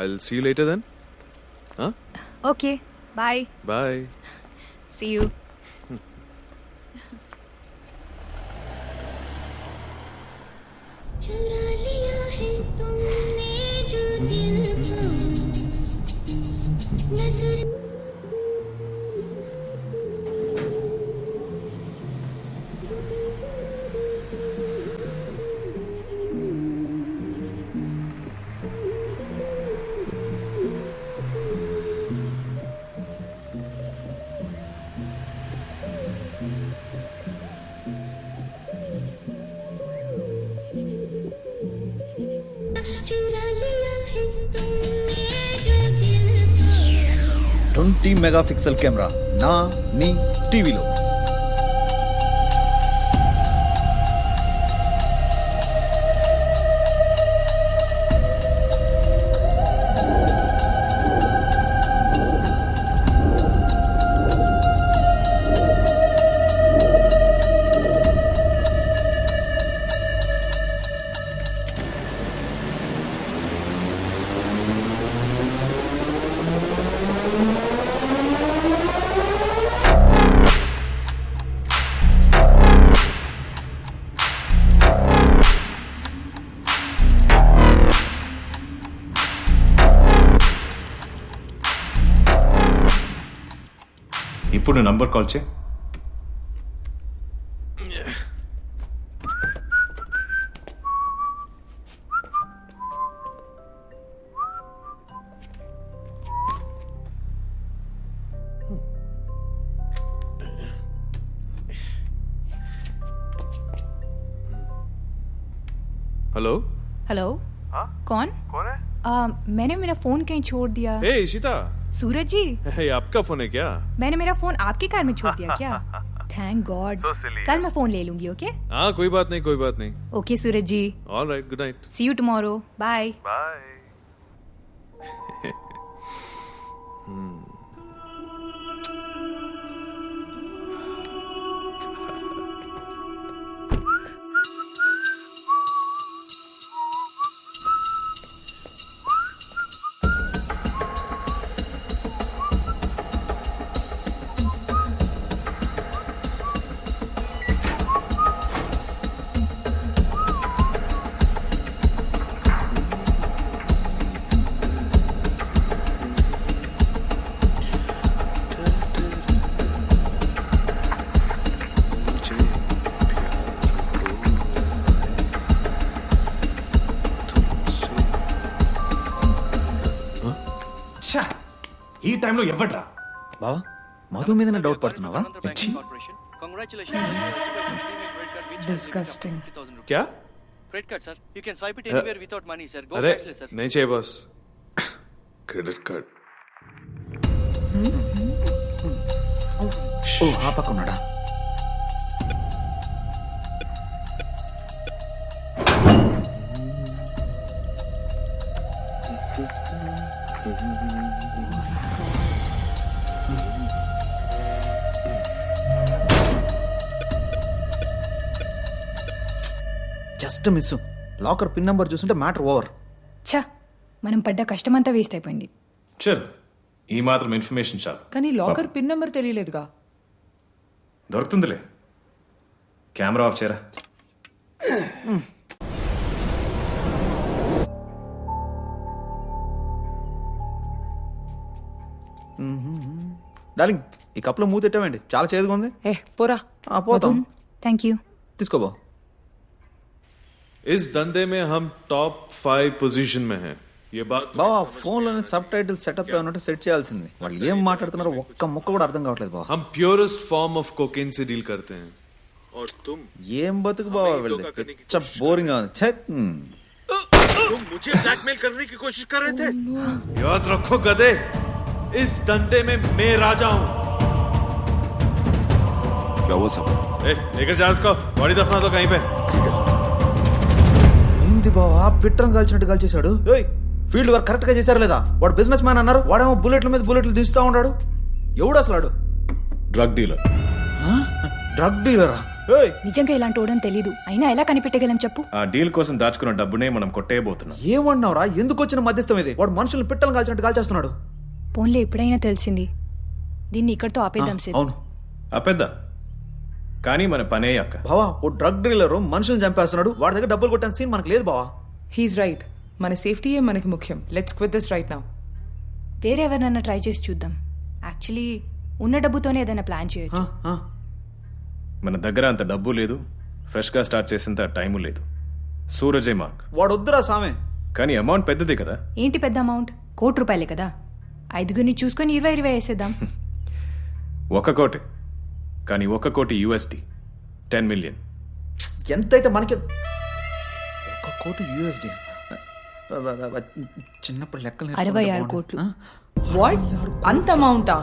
I'll see you later then. Huh? Okay, bye. Bye. See you. चुरा लिया है तुमने जो दिल को नजर चुरा लिया है तुमने जो दिल को 20 మెగాపిక్సెల్ కెమెరా నా నీ టీవీలో. ఇప్పుడు నంబర్ కాల్ చే. हेलो. हेलो. कौन? मैंने मेरा फोन कहीं छोड़ दिया. हे इशिता. सूरज जी. ये आपका फोन है क्या? मैंने मेरा फोन आपकी कार में छोड़ दिया क्या? Thank God. कल मैं फोन ले लूंगी. ओके. हाँ कोई बात नहीं, कोई बात नहीं. Okay Suraj ji. All right, good night. See you tomorrow. Bye. Bye. ఈ టైంలో ఎవడ్రా? బావా మధు మీద డౌట్ పడుతున్నావా? Disgusting. क्या? Credit card, sir. You can swipe it anywhere without money, sir. Go अरे cashless, sir. नहीं चाहिए बस. Credit card. ఓ ఆ పక్క ఉన్నాడా? Just miss. Locker pin number చూస్తుంటే మ్యాటర్ ఓవర్. ఛ, మనం పడ్డ కష్టమంతా వేస్ట్ అయిపోయింది. చల్, ఈ మాత్రం ఇన్ఫర్మేషన్ చాలు. కానీ లాకర్ పిన్ నెంబర్ తెలియలేదుగా. దొరుకుతుందిలే. కెమెరా ఆఫ్ చేయరా. డార్లింగ్ ఈ కప్లో మూత ఎట్టవండి, చాలా చేదుగా ఉంది. ఏ పోరా. పోతాం. Thank you. తీసుకోబో. इस धंधे में हम टॉप 5 पोजीशन में हैं. ये बात బావా ఫోన్లోనే సబ్ టైటిల్ సెటప్ ఏమన్నట్టు సెట్ చేయాల్సింది. వాళ్ళు ఏం మాట్లాడుతున్నారో ఒక్క ముక్క కూడా అర్థం కావట్లేదు బావా. हम प्योरेस्ट फॉर्म ऑफ कोकेन से डील करते हैं और तुम ఏం బతుకు బావా వెళ్ళి పిచ్చ బోరింగ్ ఉంది. तुम मुझे ब्लैकमेल करने की कोशिश कर रहे थे. याद रखो गधे, इस धंधे में मैं राजा हूँ. क्या हुआ सब? लेकर जा इसको, बॉडी दफना दो कहीं पे. ఏంది బావా పిట్రం కాల్చినట్టు కాల్చేశాడు. ఫీల్డ్ వర్క్ కరెక్ట్ గా చేశారు లేదా? వాడు బిజినెస్ మ్యాన్ అన్నారు, వాడేమో బుల్లెట్ల మీద బుల్లెట్లు దించుతా ఉన్నాడు. ఎవడు అసలు? Drug dealer. డ్రగ్ డీలరా? ఏయ్ నిజంగా ఇలాంటి ఓడని తెలీదు అయినా ఎలా కనిపెట్టగలం చెప్పు. ఆ డీల్ కోసం దాచుకున్న డబ్బునే మనం కొట్టేయబోతున్నాం. ఏమన్నావురా? ఎందుకు వచ్చిన మధ్యస్థం ఇది? వాడు మనుషుల్ని పిట్టలు కాల్చినట్టు కాల్చేస్తున్నాడు. పోన్లే ఎప్పుడైనా తెలిసింది. దీన్ని ఇక్కడితో ఆపేద్దాం సిద్. అవును పెద్ద కానీ మన పనే అక్క. బావా, ఓ డ్రగ్ డీలర్ మనుషుల్ని చంపేస్తున్నాడు. వాడి దగ్గర డబ్బులు కొట్టిన సీన్ మనకు లేదు బావా. He's right. మన సేఫ్టీయే మనకి ముఖ్యం. Let's quit this right now. వేరే ఎవరినన్నా ట్రై చేసి చూద్దాం. యాక్చువల్లీ ఉన్న డబ్బుతోనే ఏదైనా ప్లాన్ చేయొచ్చు. మన దగ్గర అంత డబ్బు లేదు, ఫ్రెష్గా స్టార్ట్ చేసేంత టైము లేదు. సూరజే మార్క్. వాడు వద్దురా సామే. కానీ అమౌంట్ పెద్దదే కదా. ఏంటి పెద్ద అమౌంట్? ₹1,00,00,000 కదా. 5గురిని చూసుకొని 20 వేసేద్దాం. 1 కోటి, కానీ 1 కోటి USD 10 మిలియన్. ఎంతైతే మనకి 1 కోటి USD. చిన్నప్పుడు లెక్కలు 66 కోట్లు. వాట్? అంత అమౌంటా?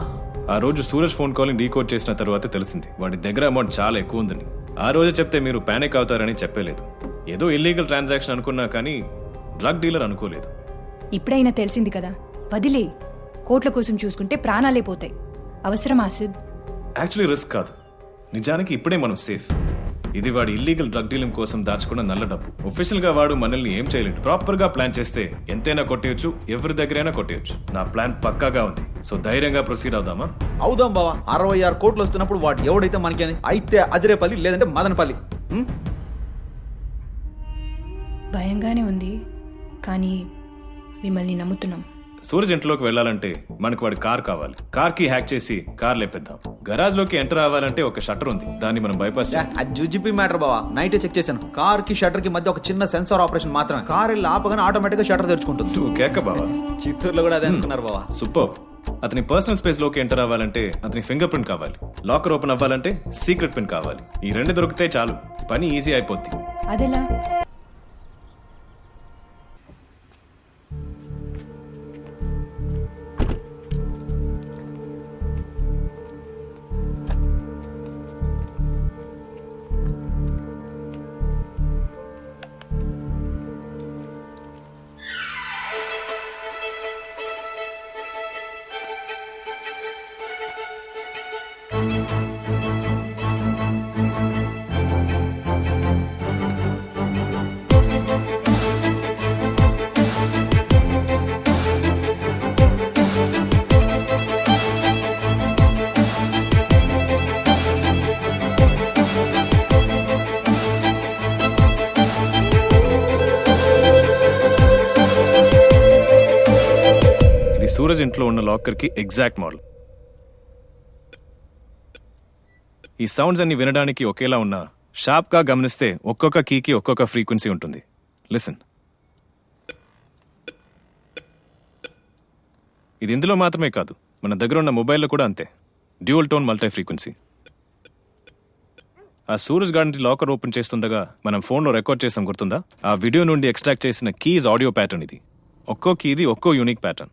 ఆ రోజు సూరజ్ ఫోన్ కాల్ని డీకోడ్ చేసిన తర్వాత తెలిసింది వాడి దగ్గర అమౌంట్ చాలా ఎక్కువ ఉందని. ఆ రోజు చెప్తే మీరు పానిక్ అవుతారని చెప్పలేదు. ఏదో ఇల్లీగల్ ట్రాన్సాక్షన్ అనుకున్నా కానీ డ్రగ్ డీలర్ అనుకోలేదు. ఇప్పుడైనా తెలిసింది కదా, వదిలే. కోట్ల కోసం చూసుకుంటే ప్రాణాలే పోతాయి. అవసరమా సిద్? యాక్చువల్లీ రిస్క్ కాదు, నిజానికి ఇప్పుడే మనం సేఫ్. ఇది వాడి ఇల్లీగల్ డ్రగ్ డీలింగ్ కోసం దాచుకున్న నల్ల డబ్బు. ఒఫీషియల్ గా వాడు మనల్ని ఏం చేయలేడు. ప్రాపర్ గా ప్లాన్ చేస్తే ఎంతైనా కొట్టేయచ్చు, ఎవరి దగ్గరైనా కొట్టేయచ్చు. నా ప్లాన్ పక్కాగా ఉంది. సో ధైర్యంగా ప్రొసీడ్ అవుదామా? అవుదాం బావా. 66 కోట్లు వస్తున్నప్పుడు వాడు ఎవడైతే మనకి అయితే అదిరేపల్లి లేదంటే మదనపల్లి. భయంగానే ఉంది, కానీ మిమ్మల్ని నమ్ముతున్నాం. సూరజ్ ఇంట్లోకి వెళ్ళాలంటే మనకు వాడి కార్ కావాలి. కార్ కి హ్యాక్ చేసి కార్ లేపేద్దాం. గరాజ్ లోకి ఎంటర్ అవ్వాలంటే ఒక షట్టర్ ఉంది, దాన్ని మనం బైపాస్ అది జుజిపి మ్యాటర్ బావా. నైట్ చెక్ చేశాను. కార్ కి షట్టర్ కి మధ్య ఒక చిన్న సెన్సార్ ఆపరేషన్ మాత్రమే. కార్ వెళ్ళి ఆపగానే ఆటోమేటిక్ గా షట్టర్ తెరుచుకుంటుంది. కేక బావా. చిత్తూరులో కూడా అదే అనుకున్నారు బావా. సూపర్. అతని పర్సనల్ స్పేస్ లోకి ఎంటర్ అవ్వాలంటే అతని ఫింగర్ ప్రింట్ కావాలి. లాకర్ ఓపెన్ అవ్వాలంటే సీక్రెట్ పిన్ కావాలి. ఈ 2 దొరికితే చాలు, పని ఈజీ అయిపోద్ది. అదెలా? సూరజ్ ఇంట్లో ఉన్న లాకర్ కి ఎగ్జాక్ట్ మోడల్. ఈ సౌండ్స్ అన్ని వినడానికి ఒకేలా ఉన్నా షార్ప్ గా గమనిస్తే ఒక్కొక్క కీకి ఒక్కొక్క ఫ్రీక్వెన్సీ ఉంటుంది. లిసన్. ఇది ఇందులో మాత్రమే కాదు, మన దగ్గర ఉన్న మొబైల్లో కూడా అంతే. Dual tone multi frequency. ఆ సూరజ్ గార్డెన్ లాకర్ ఓపెన్ చేస్తుండగా మనం ఫోన్లో రికార్డ్ చేసాం, గుర్తుందా? ఆ వీడియో నుండి ఎక్స్ట్రాక్ట్ చేసిన కీస్ ఆడియో ప్యాటర్న్ ఇది. ఒక్కో కీది ఒక్కో యూనిక్ ప్యాటర్న్.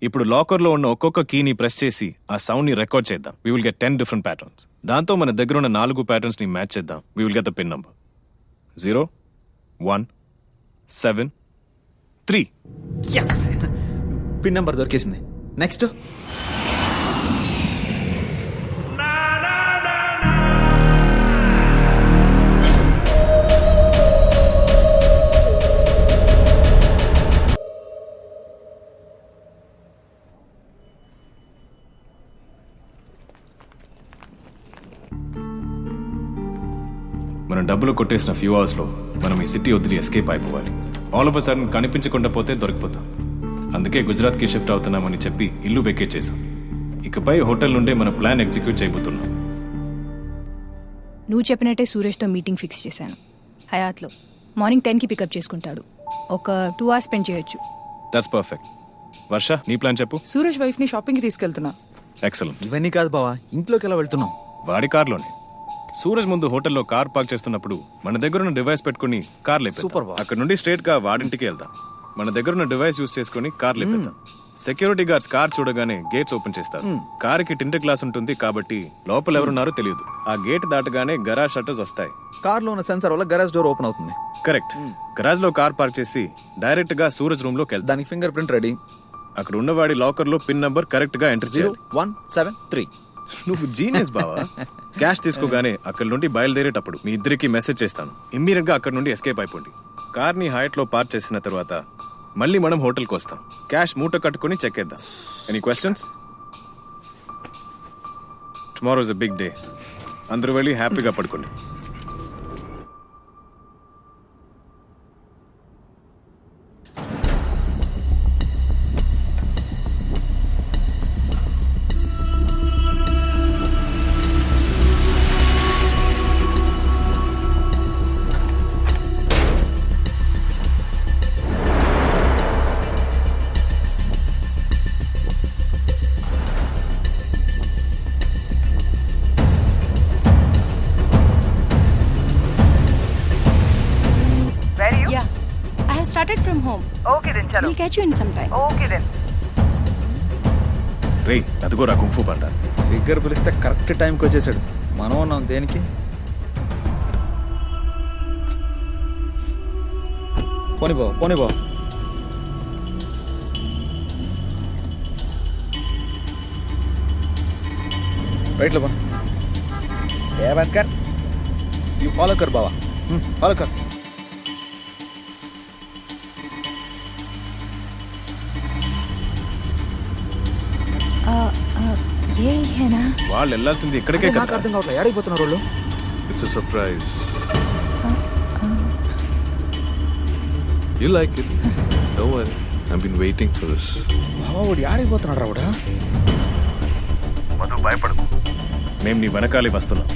ఇప్పుడు లాకర్లో ఉన్న ఒక్కొక్క కీని ప్రెస్ చేసి ఆ సౌండ్ ని రికార్డ్ చేద్దాం. We will get 10 different patterns. దాంతో మన దగ్గర ఉన్న 4 ప్యాటర్న్స్ ని మ్యాచ్ చేద్దాం. We will get the pin number 0 1 7 3. yes pin number దొరికేసింది. నెక్స్ట్. మనం డబ్బులు కొట్టేసిన ఫ్యూ అవర్స్ లో మనం ఈ సిటీ వదిలి ఎస్కేప్ అయిపోవాలి. ఆల్ ఆఫ్ అ సడన్ కనిపించకుండా పోతే దొరికిపోతాం. అందుకే గుజరాత్ కి షిఫ్ట్ అవుతున్నామని చెప్పి ఇల్లు వెకేట్ చేశాం. ఇకపై హోటల్ నుండే మన ప్లాన్ ఎగ్జిక్యూట్ చేయబోతున్నాం. నువ్వు చెప్పినట్టే సూరజ్తో మీటింగ్ ఫిక్స్ చేశాను. హయాత్లో మార్నింగ్ 10కి పికప్ చేసుకుంటాడు. ఒక 2 hours స్పెండ్ చేయొచ్చు. That's perfect. వర్ష, నీ ప్లాన్ చెప్పు. సూరజ్ వైఫ్ ని షాపింగ్ కి తీసుకెళ్తున్నా. ఎక్సలెంట్. ఇవన్నీ కాదు బావా, ఇంట్లోకి ఎలా వెళ్తున్నాం? వాడి కార్లోనే. సూరజ్ ముందు హోటల్లో కార్ పార్క్ చేస్తున్నప్పుడు మన దగ్గర ఉన్న డివైస్ పెట్టుకుని కార్ లేపేద్దాం. సూపర్ బావ. అక్కడ నుండి స్ట్రేట్ గా వాడింటికి వెళ్దాం. మన దగ్గర ఉన్న డివైస్ యూస్ చేసుకుని కార్ లేపేద్దాం. సెక్యూరిటీ గార్డ్స్ కార్ చూడగానే గేట్స్ ఓపెన్ చేస్తారు. కార్ కి టింటెడ్ గ్లాస్ ఉంటుంది కాబట్టి లోపల ఎవరున్నారో తెలియదు. ఆ గేట్ దాటగానే గరాజ్ షట్టర్స్ వస్తాయి. కార్ లో ఉన్న సెన్సార్ వల్ల గరాజ్ డోర్ ఓపెన్ అవుతుంది. కరెక్ట్. గరాజ్ లో కార్ పార్క్ చేసి డైరెక్ట్ గా సూరజ్ రూమ్ లోకి వెళ్దాం. దానికి ఫింగర్ ప్రింట్ రెడీ. అక్కడ ఉన్నవాడి లాకర్ లో పిన్ నంబర్ కరెక్ట్ గా ఎంటర్ చేయాలి. 0173. నువ్వు జీనియస్ బావా. క్యాష్ తీసుకోగానే అక్కడి నుండి బయలుదేరేటప్పుడు మీ ఇద్దరికి మెసేజ్ చేస్తాను. ఇమ్మీడియట్ గా అక్కడ నుండి ఎస్కేప్ అయిపోండి. కార్ ని హైట్ లో పార్క్ చేసిన తర్వాత మళ్ళీ మనం హోటల్కి వస్తాం. క్యాష్ మూట కట్టుకుని చెక్కేద్దాం. Any questions? Tomorrow is a big day. అందరూ వెళ్ళి హ్యాపీగా పడుకోండి. Where are you? Yeah, I have started from home. Okay then, chalo. We'll catch you in some time. Okay then. Ray అదిగోరా kung fu పంట. ఫిగర్ పిలిస్తే correct టైంకి వచ్చేసాడు. మనం ఉన్నాం దేనికి? పోనీ బావ రైట్లో బా. ఏ బాత్ కర్, యూ ఫాలో కర్ బావా, ఫాలో కర్. ఏ హేనా వాళ్ళు వెళ్ళాల్సింది ఇక్కడికే నాకు కదా. అర్థం కావట్లేదు, ఏడైపోతున్నారు వాళ్ళు. It's a surprise. You like it? Don't worry. I've been waiting for this. బావా వాడు ఏడైపోతున్నాడు రావుడా. మధు భయపడకు, మేము నీ వెనకాలే వస్తున్నాం.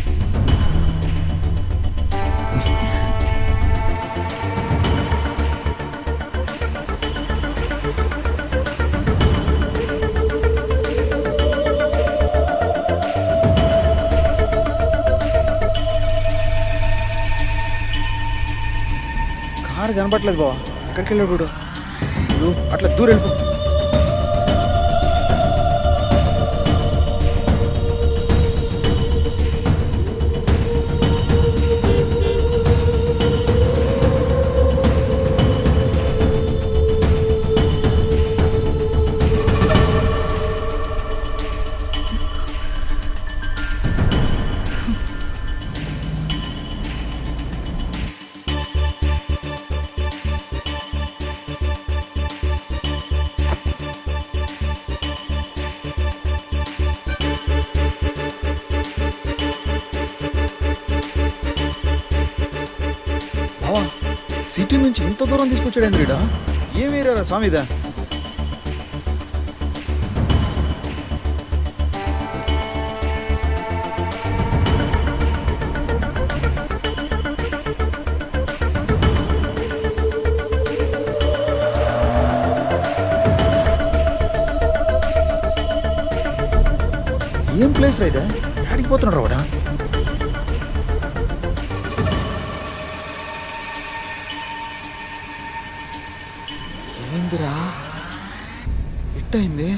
కారు కనపట్లేదు బావా, ఎక్కడికి వెళ్ళాడు వీడు? అట్లా దూరం వెళ్ళిపో. సిటీ నుంచి ఇంత దూరం తీసుకొచ్చాడు వీడా. ఏమేరా స్వామిదా? ఏం ప్లేస్ రా ఇదా? ఎక్కడికి పోతున్నాడు రావడా? ఏందిరా ఇట్టయింది?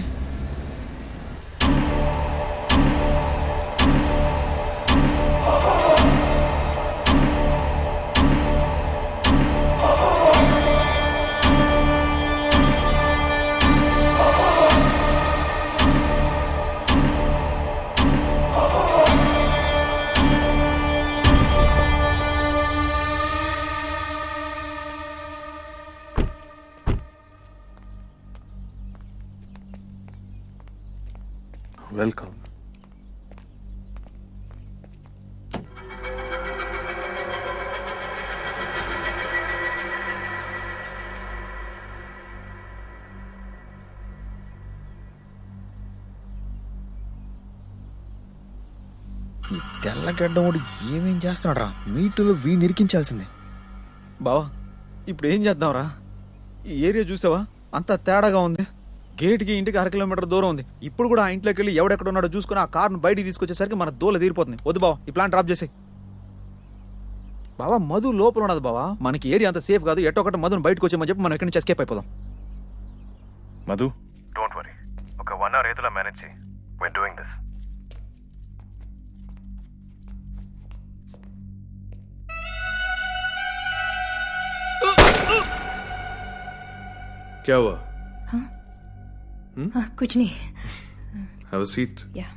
Welcome. ఈ తెల్లగడ్డముడు ఏమేం చేస్తున్నాడు రా? మీటులో వీడిని ఇరికించాల్సిందే. బావా ఇప్పుడు ఏం చేద్దాంరా? ఈ ఏరియా చూసావా, అంత తేడాగా ఉంది. గేట్కి ఇంటికి 1 కిలోమీటర్ దూరం ఉంది. ఇప్పుడు కూడా ఆ ఇంట్లోకి వెళ్ళి ఎవడెక్కడ ఉన్నాడో చూసుకుని ఆ కార్ను బయటికి తీసుకొచ్చేసరికి మన దూల తీరిపోతుంది. వద్దు బావా, ఈ ప్లాన్ డ్రాప్ చేసి. బావా మధు లోపల ఉన్నది బావా, మనకి ఏరియా అంత సేఫ్ కాదు. ఎట్టొకటి మధుని బయటకు వచ్చేమని చెప్పి మనం ఎక్కడి నుంచి ఎస్కేప్ అయిపోదాం. మధు డోంట్ వరీ, ఒక 1 hour ఏదోలా మేనేజ్ చేయి. we're doing this. क्या हुआ? कुछ नहीं. Have a seat. Yeah.